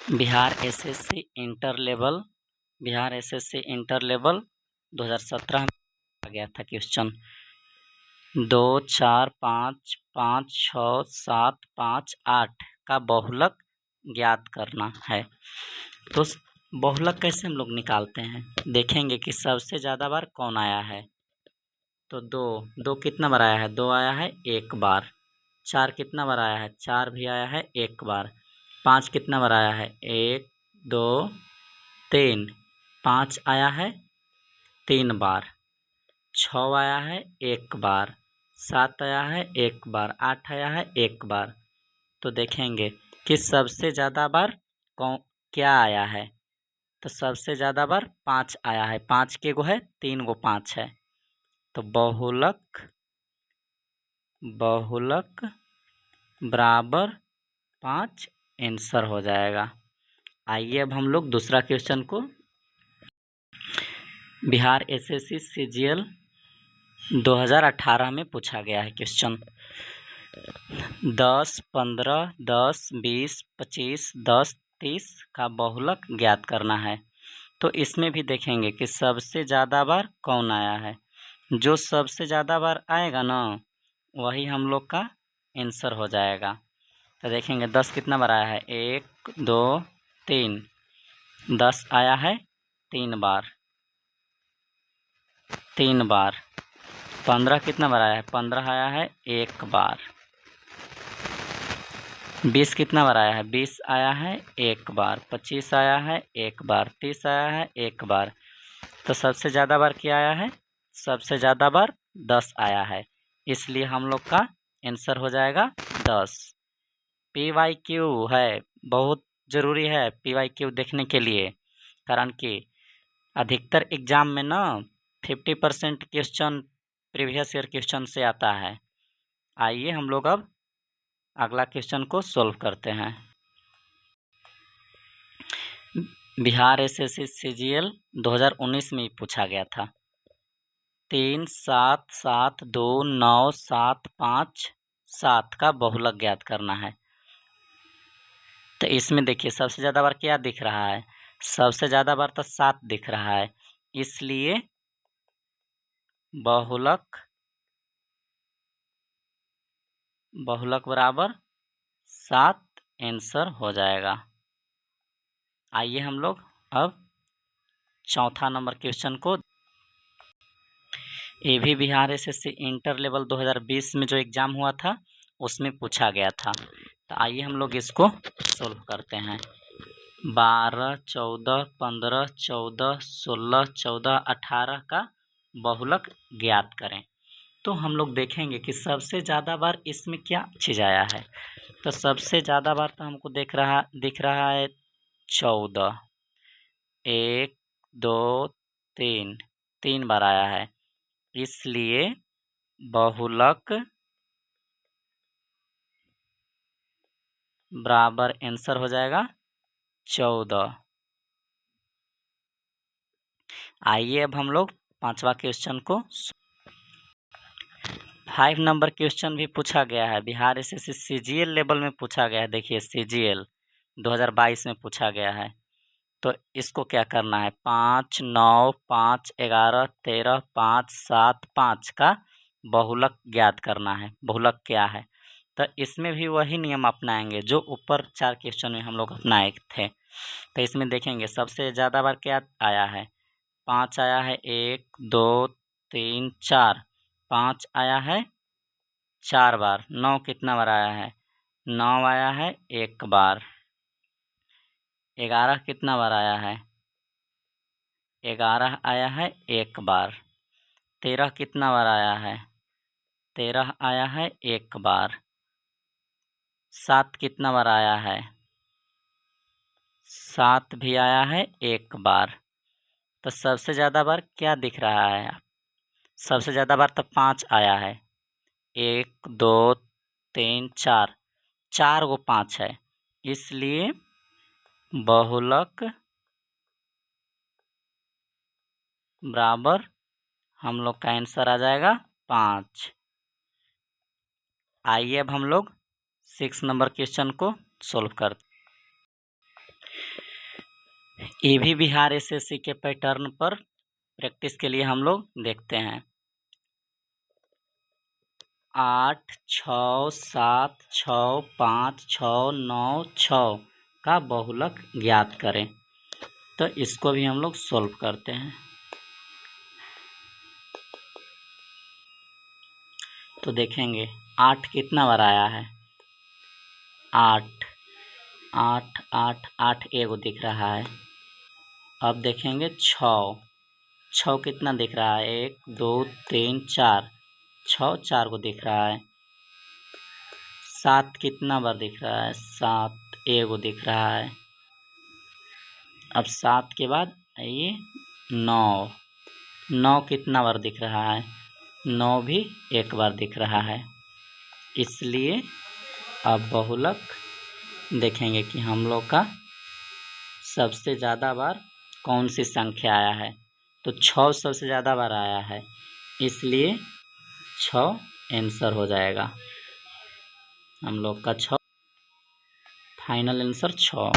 Bihar SSC inter level 2017 में आ गया था क्वेश्चन 2, 4, 5, 5, 6, 7, 5, 8 का बहुलक ज्ञात करना है। तो बहुलक कैसे हम लोग निकालते हैं, देखेंगे कि सबसे ज़्यादा बार कौन आया है। तो दो कितना बार आया है, 2 आया है एक बार। 4 कितना बार आया है, 4 भी आया है एक बार। 5 कितना बार आया है, 1, 2, 3, 5 आया है 3 बार। 6 आया है एक बार। 7 आया है एक बार। 8 आया है एक बार। तो देखेंगे कि सबसे ज़्यादा बार कौन क्या आया है। तो सबसे ज़्यादा बार 5 आया है। 5 के गो है, 3 गो 5 है। तो बहुलक बराबर 5 आंसर हो जाएगा। आइए अब हम लोग दूसरा क्वेश्चन को, बिहार एसएससी सीजीएल 2018 में पूछा गया है क्वेश्चन 10, 15, 10, 20, 25, 10, 30 का बहुलक ज्ञात करना है। तो इसमें भी देखेंगे कि सबसे ज़्यादा बार कौन आया है। जो सबसे ज़्यादा बार आएगा ना, वही हम लोग का आंसर हो जाएगा। तो देखेंगे 10 कितना बार आया है, 1, 2, 3। 10 आया है 3 बार। 15 कितना बार आया है, 15 आया है एक बार। 20 कितना बार आया है, 20 आया है एक बार। 25 आया है एक बार। 30 आया है एक बार। तो सबसे ज़्यादा बार क्या आया है, सबसे ज़्यादा बार 10 आया है। इसलिए हम लोग का आंसर हो जाएगा 10। PYQ है, बहुत ज़रूरी है PYQ देखने के लिए, कारण कि अधिकतर एग्जाम में ना 50% क्वेश्चन प्रीवियस ईयर क्वेश्चन से आता है। आइए हम लोग अब अगला क्वेश्चन को सॉल्व करते हैं। बिहार एसएससी सीजीएल 2019 में पूछा गया था 3, 7, 7, 2, 9, 7, 5, 7 का बहुलक ज्ञात करना है। तो इसमें देखिए सबसे ज़्यादा बार क्या दिख रहा है, सबसे ज़्यादा बार तो 7 दिख रहा है। इसलिए बहुलक बराबर 7 आंसर हो जाएगा। आइए हम लोग अब चौथा नंबर क्वेश्चन को, ये भी बिहार एसएससी इंटर लेवल 2020 में जो एग्ज़ाम हुआ था उसमें पूछा गया था। तो आइए हम लोग इसको सोल्व करते हैं। 12, 14, 15, 14, 16, 14, 18 का बहुलक ज्ञात करें। तो हम लोग देखेंगे कि सबसे ज़्यादा बार इसमें क्या चीज़ आया है। तो सबसे ज़्यादा बार तो हमको दिख रहा है 14। 1, 2, 3, 3 बार आया है। इसलिए बहुलक बराबर आंसर हो जाएगा 14। आइए अब हम लोग पांचवा क्वेश्चन को, 5 नंबर क्वेश्चन भी पूछा गया है बिहार एसएससी सीजीएल लेवल में पूछा गया है। देखिए सीजीएल 2022 में पूछा गया है। तो इसको क्या करना है, 5, 9, 5, 11, 13, 5, 7, 5 का बहुलक ज्ञात करना है। बहुलक क्या है, तो इसमें भी वही नियम अपनाएंगे जो ऊपर 4 क्वेश्चन में हम लोग अपनाए थे। तो इसमें देखेंगे सबसे ज़्यादा बार क्या आया है, 5 आया है 1, 2, 3, 4। 5 आया है 4 बार। 9 कितना बार आया है, 9 आया है एक बार। 11 कितना बार आया है, 11 आया है एक बार। 13 कितना बार आया है, 13 आया है एक बार। 7 कितना बार आया है, 7 भी आया है एक बार। तो सबसे ज़्यादा बार क्या दिख रहा है, सबसे ज़्यादा बार तो 5 आया है। 1, 2, 3, 4, 4 गो 5 है। इसलिए बहुलक बराबर हम लोग का आंसर आ जाएगा 5। आइए अब हम लोग 6 नंबर क्वेश्चन को सोल्व करते। ये भी बिहार एसएससी के पैटर्न पर प्रैक्टिस के लिए हम लोग देखते हैं। 8 6 7 6 5 6 9 6 का बहुलक ज्ञात करें। तो इसको भी हम लोग सॉल्व करते हैं। तो देखेंगे 8 कितना बार आया है, 8 8 8 8 एगो दिख रहा है। अब देखेंगे 6 6 कितना दिख रहा है, 1 2 3 4 6 4 को दिख रहा है। 7 कितना बार दिख रहा है, 7 एगो दिख रहा है। अब 7 के बाद ये 9 9 कितना बार दिख रहा है, 9 भी एक बार दिख रहा है। इसलिए अब बहुलक देखेंगे कि हम लोग का सबसे ज़्यादा बार कौन सी संख्या आया है। तो 6 सबसे ज़्यादा बार आया है, इसलिए 6 आंसर हो जाएगा हम लोग का। 6 फाइनल आंसर 6।